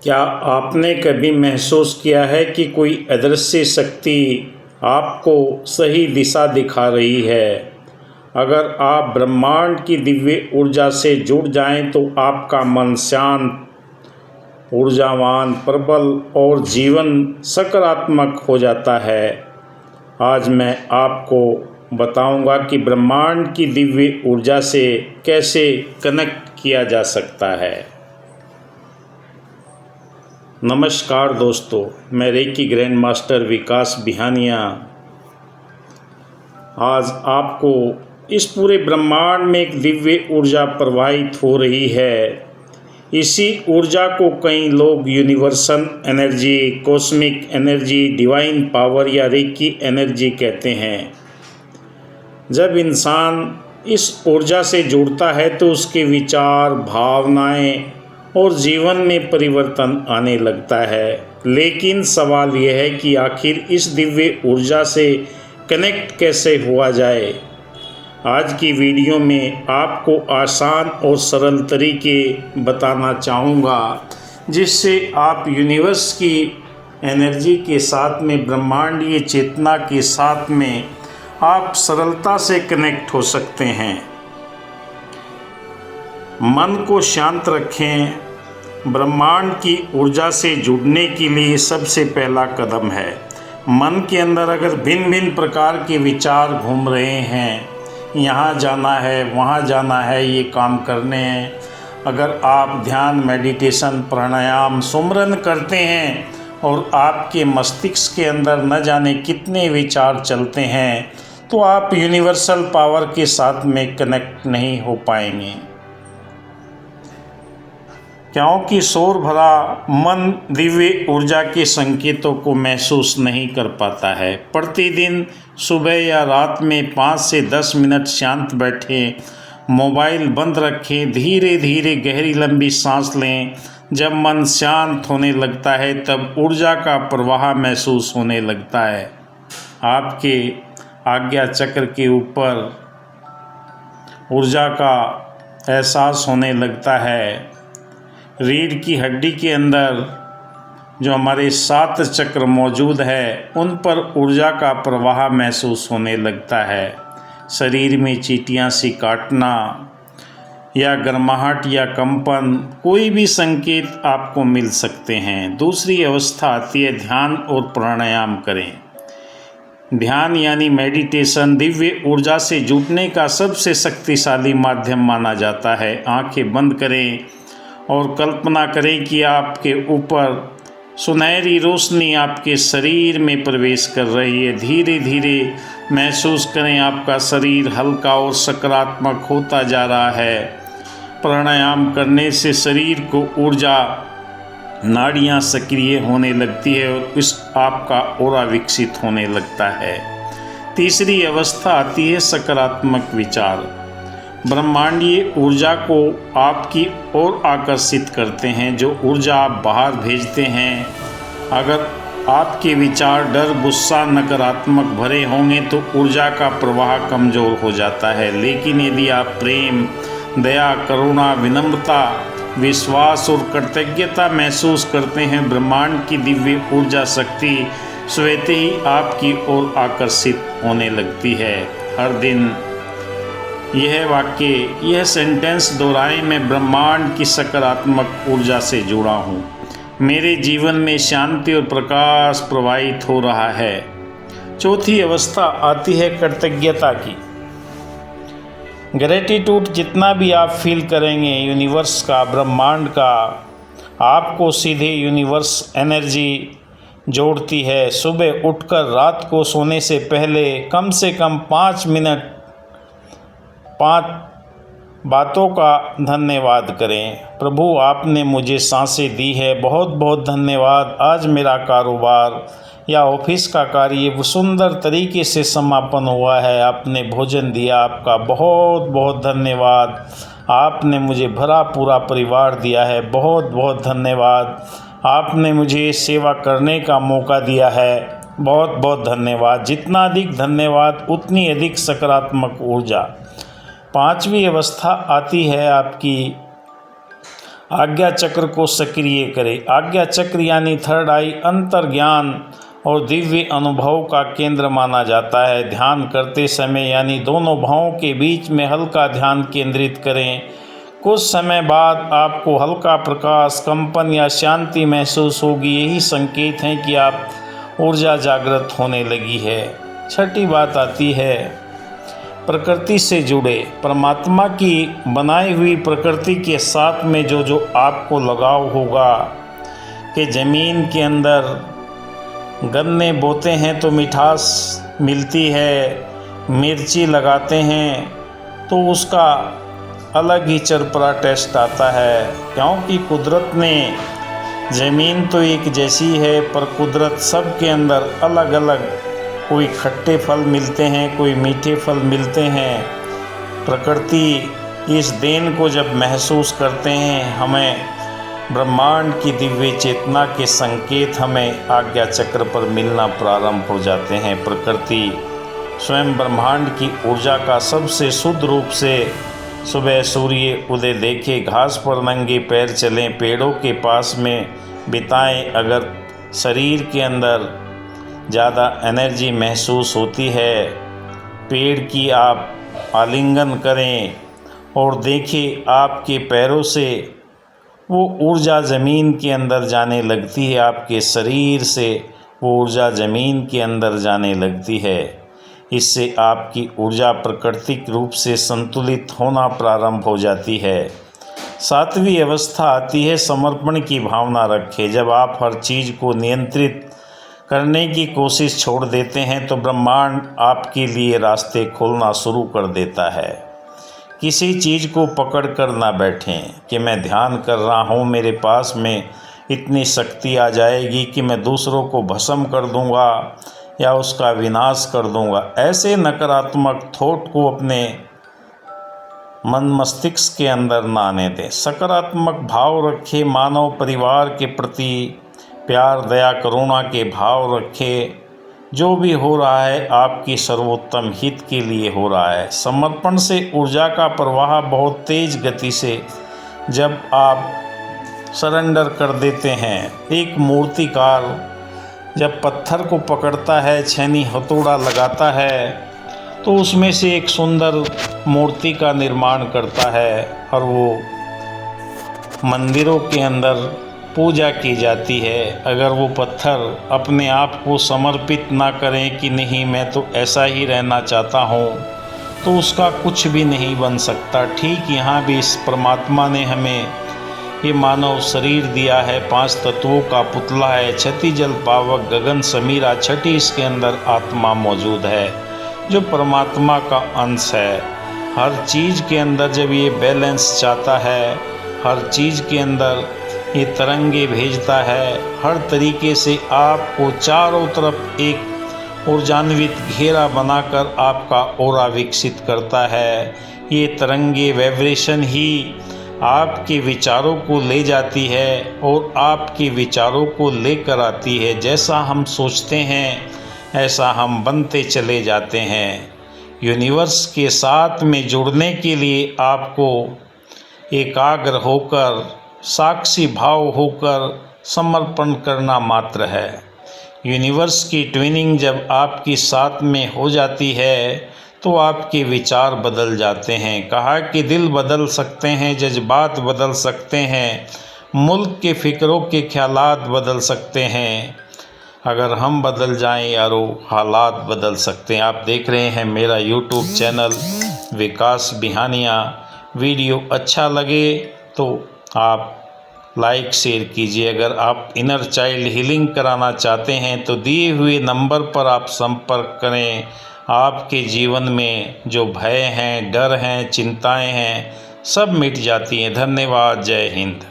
क्या आपने कभी महसूस किया है कि कोई अदृश्य शक्ति आपको सही दिशा दिखा रही है? अगर आप ब्रह्मांड की दिव्य ऊर्जा से जुड़ जाएं तो आपका मन शांत, ऊर्जावान, प्रबल और जीवन सकारात्मक हो जाता है। आज मैं आपको बताऊंगा कि ब्रह्मांड की दिव्य ऊर्जा से कैसे कनेक्ट किया जा सकता है। नमस्कार दोस्तों, मैं रेकी ग्रैंड मास्टर विकास बिहानिया आज आपको इस पूरे ब्रह्मांड में एक दिव्य ऊर्जा प्रवाहित हो रही है। इसी ऊर्जा को कई लोग universal energy, cosmic energy, divine power या रेकी एनर्जी कहते हैं। जब इंसान इस ऊर्जा से जुड़ता है तो उसके विचार, भावनाएं और जीवन में परिवर्तन आने लगता है। लेकिन सवाल यह है कि आखिर इस दिव्य ऊर्जा से कनेक्ट कैसे हुआ जाए। आज की वीडियो में आपको आसान और सरल तरीके बताना चाहूँगा जिससे आप यूनिवर्स की एनर्जी के साथ में, ब्रह्मांडीय चेतना के साथ में आप सरलता से कनेक्ट हो सकते हैं। मन को शांत रखें। ब्रह्मांड की ऊर्जा से जुड़ने के लिए सबसे पहला कदम है, मन के अंदर अगर भिन्न भिन्न प्रकार के विचार घूम रहे हैं, यहाँ जाना है, वहाँ जाना है, ये काम करने हैं, अगर आप ध्यान, मेडिटेशन, प्राणायाम, सुमरन करते हैं और आपके मस्तिष्क के अंदर न जाने कितने विचार चलते हैं तो आप यूनिवर्सल पावर के साथ में कनेक्ट नहीं हो पाएंगे, क्योंकि शोर भरा मन दिव्य ऊर्जा के संकेतों को महसूस नहीं कर पाता है। प्रतिदिन सुबह या रात में 5 से 10 मिनट शांत बैठें, मोबाइल बंद रखें, धीरे धीरे गहरी लंबी सांस लें। जब मन शांत होने लगता है तब ऊर्जा का प्रवाह महसूस होने लगता है। आपके आज्ञा चक्र के ऊपर ऊर्जा का एहसास होने लगता है। रीढ़ की हड्डी के अंदर जो हमारे 7 चक्र मौजूद है उन पर ऊर्जा का प्रवाह महसूस होने लगता है। शरीर में चींटियाँ सी काटना या गर्माहट या कंपन, कोई भी संकेत आपको मिल सकते हैं। दूसरी अवस्था आती है ध्यान और प्राणायाम करें। ध्यान यानी मेडिटेशन दिव्य ऊर्जा से जुटने का सबसे शक्तिशाली माध्यम माना जाता है। आंखें बंद करें और कल्पना करें कि आपके ऊपर सुनहरी रोशनी आपके शरीर में प्रवेश कर रही है। धीरे धीरे महसूस करें आपका शरीर हल्का और सकारात्मक होता जा रहा है। प्राणायाम करने से शरीर को ऊर्जा, नाड़ियाँ सक्रिय होने लगती है और इस आपका ऑरा विकसित होने लगता है। तीसरी अवस्था आती है सकारात्मक विचार। ब्रह्मांडीय ऊर्जा को आपकी ओर आकर्षित करते हैं। जो ऊर्जा आप बाहर भेजते हैं, अगर आपके विचार डर, गुस्सा, नकारात्मक भरे होंगे तो ऊर्जा का प्रवाह कमज़ोर हो जाता है। लेकिन यदि आप प्रेम, दया, करुणा, विनम्रता, विश्वास और कृतज्ञता महसूस करते हैं, ब्रह्मांड की दिव्य ऊर्जा शक्ति स्वतः ही आपकी ओर आकर्षित होने लगती है। हर दिन यह वाक्य, यह सेंटेंस दोहराएं, मैं ब्रह्मांड की सकारात्मक ऊर्जा से जुड़ा हूँ। मेरे जीवन में शांति और प्रकाश प्रवाहित हो रहा है। चौथी अवस्था आती है कृतज्ञता की। ग्रेटिट्यूड जितना भी आप फील करेंगे यूनिवर्स का, ब्रह्मांड का, आपको सीधे यूनिवर्स एनर्जी जोड़ती है। सुबह उठकर रात को सोने से पहले कम से कम 5 मिनट 5 बातों का धन्यवाद करें। प्रभु, आपने मुझे सांसें दी है, बहुत बहुत धन्यवाद। आज मेरा कारोबार या ऑफिस का कार्य सुंदर तरीके से समापन हुआ है। आपने भोजन दिया, आपका बहुत बहुत धन्यवाद। आपने मुझे भरा पूरा परिवार दिया है, बहुत बहुत धन्यवाद। आपने मुझे सेवा करने का मौका दिया है, बहुत बहुत धन्यवाद। जितना अधिक धन्यवाद उतनी अधिक सकारात्मक ऊर्जा। 5वीं अवस्था आती है आपकी आज्ञा चक्र को सक्रिय करें। आज्ञा चक्र यानी थर्ड आई अंतर्ज्ञान और दिव्य अनुभव का केंद्र माना जाता है। ध्यान करते समय यानी दोनों भावों के बीच में हल्का ध्यान केंद्रित करें। कुछ समय बाद आपको हल्का प्रकाश, कंपन या शांति महसूस होगी। यही संकेत हैं कि आप ऊर्जा जागृत होने लगी है। छठी बात आती है प्रकृति से जुड़े। परमात्मा की बनाई हुई प्रकृति के साथ में जो आपको लगाव होगा कि ज़मीन के अंदर गन्ने बोते हैं तो मिठास मिलती है, मिर्ची लगाते हैं तो उसका अलग ही चरपरा टेस्ट आता है, क्योंकि कुदरत ने ज़मीन तो एक जैसी है पर कुदरत सब के अंदर अलग अलग, कोई खट्टे फल मिलते हैं, कोई मीठे फल मिलते हैं। प्रकृति इस देन को जब महसूस करते हैं, हमें ब्रह्मांड की दिव्य चेतना के संकेत हमें आज्ञा चक्र पर मिलना प्रारंभ हो जाते हैं। प्रकृति स्वयं ब्रह्मांड की ऊर्जा का सबसे शुद्ध रूप से सुबह सूर्य उदय देखे, घास पर नंगे पैर चलें, पेड़ों के पास में बिताएं। अगर शरीर के अंदर ज़्यादा एनर्जी महसूस होती है, पेड़ की आप आलिंगन करें और देखें आपके पैरों से वो ऊर्जा ज़मीन के अंदर जाने लगती है, आपके शरीर से वो ऊर्जा ज़मीन के अंदर जाने लगती है। इससे आपकी ऊर्जा प्राकृतिक रूप से संतुलित होना प्रारंभ हो जाती है। सातवीं अवस्था आती है समर्पण की भावना रखें। जब आप हर चीज़ को नियंत्रित करने की कोशिश छोड़ देते हैं तो ब्रह्मांड आपके लिए रास्ते खोलना शुरू कर देता है। किसी चीज़ को पकड़ कर ना बैठें कि मैं ध्यान कर रहा हूँ, मेरे पास में इतनी शक्ति आ जाएगी कि मैं दूसरों को भस्म कर दूँगा या उसका विनाश कर दूँगा। ऐसे नकारात्मक थॉट को अपने मन मस्तिष्क के अंदर ना आने दें। सकारात्मक भाव रखें। मानव परिवार के प्रति प्यार, दया, करुणा के भाव रखें। जो भी हो रहा है आपकी सर्वोत्तम हित के लिए हो रहा है। समर्पण से ऊर्जा का प्रवाह बहुत तेज गति से जब आप सरेंडर कर देते हैं। एक मूर्तिकार जब पत्थर को पकड़ता है, छेनी हथौड़ा लगाता है तो उसमें से एक सुंदर मूर्ति का निर्माण करता है और वो मंदिरों के अंदर पूजा की जाती है। अगर वो पत्थर अपने आप को समर्पित ना करें कि नहीं मैं तो ऐसा ही रहना चाहता हूँ, तो उसका कुछ भी नहीं बन सकता। ठीक यहाँ भी इस परमात्मा ने हमें ये मानव शरीर दिया है, 5 तत्वों का पुतला है, छठी जल पावक गगन समीरा, छठी इसके अंदर आत्मा मौजूद है जो परमात्मा का अंश है। हर चीज़ के अंदर जब ये बैलेंस चाहता है, हर चीज़ के अंदर ये तरंगे भेजता है, हर तरीके से आपको चारों तरफ एक ऊर्जान्वित घेरा बनाकर आपका ऑरा विकसित करता है। ये तरंगे वाइब्रेशन ही आपके विचारों को ले जाती है और आपके विचारों को लेकर आती है। जैसा हम सोचते हैं ऐसा हम बनते चले जाते हैं। यूनिवर्स के साथ में जुड़ने के लिए आपको एकाग्र होकर, साक्षी भाव होकर समर्पण करना मात्र है। यूनिवर्स की ट्विनिंग जब आपकी साथ में हो जाती है तो आपके विचार बदल जाते हैं। कहा कि दिल बदल सकते हैं, जज्बात बदल सकते हैं, मुल्क के फ़िक्रों के ख्यालात बदल सकते हैं। अगर हम बदल जाएं यारो, हालात बदल सकते हैं। आप देख रहे हैं मेरा यूट्यूब चैनल विकास बिहानिया। वीडियो अच्छा लगे तो आप लाइक शेयर कीजिए। अगर आप इनर चाइल्ड हीलिंग कराना चाहते हैं तो दिए हुए नंबर पर आप संपर्क करें। आपके जीवन में जो भय हैं, डर हैं, चिंताएं हैं, सब मिट जाती हैं। धन्यवाद। जय हिंद।